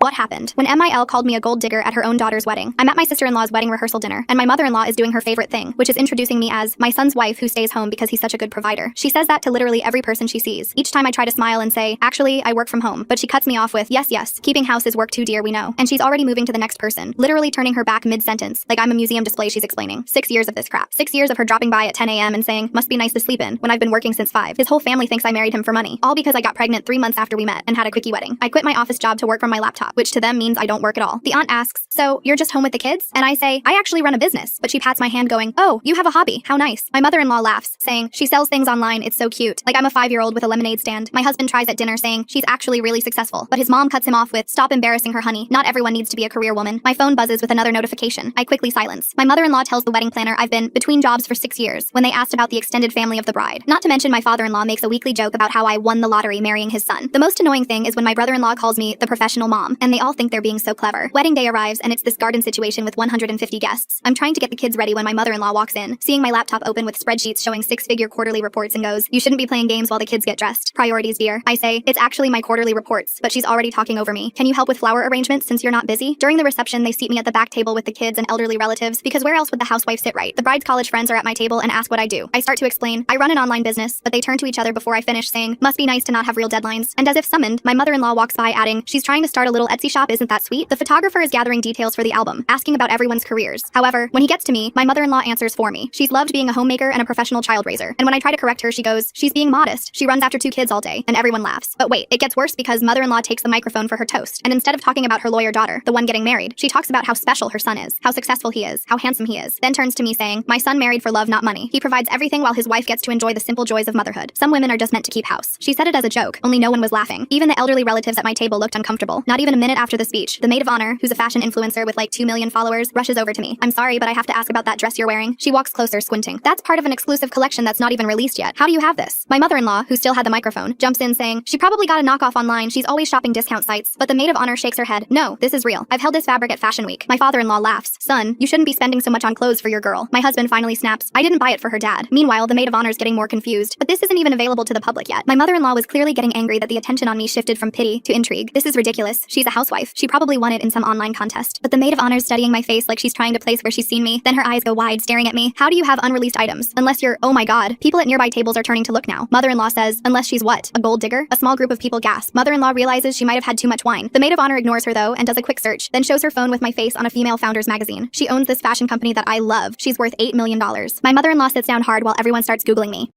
What happened? When MIL called me a gold digger at her own daughter's wedding, I'm at my sister-in-law's wedding rehearsal dinner, and my mother-in-law is doing her favorite thing, which is introducing me as my son's wife who stays home because he's such a good provider. She says that to literally every person she sees. Each time I try to smile and say, actually, I work from home, but she cuts me off with, yes, keeping house is work too, dear, we know. And she's already moving to the next person, literally turning her back mid-sentence, like I'm a museum display she's explaining. 6 years of this crap. 6 years of her dropping by at 10 a.m. and saying, must be nice to sleep in, when I've been working since 5. His whole family thinks I married him for money, all because I got pregnant 3 months after we met and had a quickie wedding. I quit my office job to work from my laptop, which to them means I don't work at all. The aunt asks, so you're just home with the kids? And I say, I actually run a business, but she pats my hand going, oh, you have a hobby, how nice. My mother-in-law laughs, saying, she sells things online, it's so cute, like I'm a 5-year-old with a lemonade stand. My husband tries at dinner saying, she's actually really successful, but his mom cuts him off with, stop embarrassing her, honey, not everyone needs to be a career woman. My phone buzzes with another notification. I quickly silence. My mother-in-law tells the wedding planner I've been between jobs for 6 years when they asked about the extended family of the bride. Not to mention my father-in-law makes a weekly joke about how I won the lottery marrying his son. The most annoying thing is when my brother-in-law calls me the professional mom, and they all think they're being so clever. Wedding day arrives and it's this garden situation with 150 guests. I'm trying to get the kids ready when my mother-in-law walks in, seeing my laptop open with spreadsheets showing 6-figure quarterly reports and goes, you shouldn't be playing games while the kids get dressed. Priorities, dear. I say, it's actually my quarterly reports, but she's already talking over me. Can you help with flower arrangements since you're not busy? During the reception, they seat me at the back table with the kids and elderly relatives because where else would the housewife sit right? The bride's college friends are at my table and ask what I do. I start to explain, I run an online business, but they turn to each other before I finish saying, must be nice to not have real deadlines. And as if summoned, my mother-in-law walks by adding, she's trying to start a little Etsy shop, isn't that sweet? The photographer is gathering details for the album, asking about everyone's careers. However, when he gets to me, my mother-in-law answers for me. She's loved being a homemaker and a professional child raiser. And when I try to correct her, she goes, she's being modest. She runs after 2 kids all day, and everyone laughs. But wait, it gets worse because mother-in-law takes the microphone for her toast, and instead of talking about her lawyer daughter, the one getting married, she talks about how special her son is, how successful he is, how handsome he is, then turns to me saying, my son married for love, not money. He provides everything while his wife gets to enjoy the simple joys of motherhood. Some women are just meant to keep house. She said it as a joke, only no one was laughing. Even the elderly relatives at my table looked uncomfortable. Not even a minute after the speech, the maid of honor, who's a fashion influencer with like 2 million followers, rushes over to me. I'm sorry, but I have to ask about that dress you're wearing. She walks closer, squinting. That's part of an exclusive collection that's not even released yet. How do you have this? My mother-in-law, who still had the microphone, jumps in saying, she probably got a knockoff online, she's always shopping discount sites. But the maid of honor shakes her head. No, this is real. I've held this fabric at Fashion Week. My father-in-law laughs. Son, you shouldn't be spending so much on clothes for your girl. My husband finally snaps, I didn't buy it for her dad. Meanwhile, the maid of honor's getting more confused. But this isn't even available to the public yet. My mother-in-law was clearly getting angry that the attention on me shifted from pity to intrigue. This is ridiculous. She's a housewife. She probably won it in some online contest. But the maid of honor's studying my face like she's trying to place where she's seen me. Then her eyes go wide, staring at me. How do you have unreleased items? Unless you're, oh my god. People at nearby tables are turning to look now. Mother-in-law says, unless she's what? A gold digger? A small group of people gasp. Mother-in-law realizes she might have had too much wine. The maid of honor ignores her though and does a quick search, then shows her phone with my face on a female founder's magazine. She owns this fashion company that I love. She's worth $8 million. My mother-in-law sits down hard while everyone starts Googling me.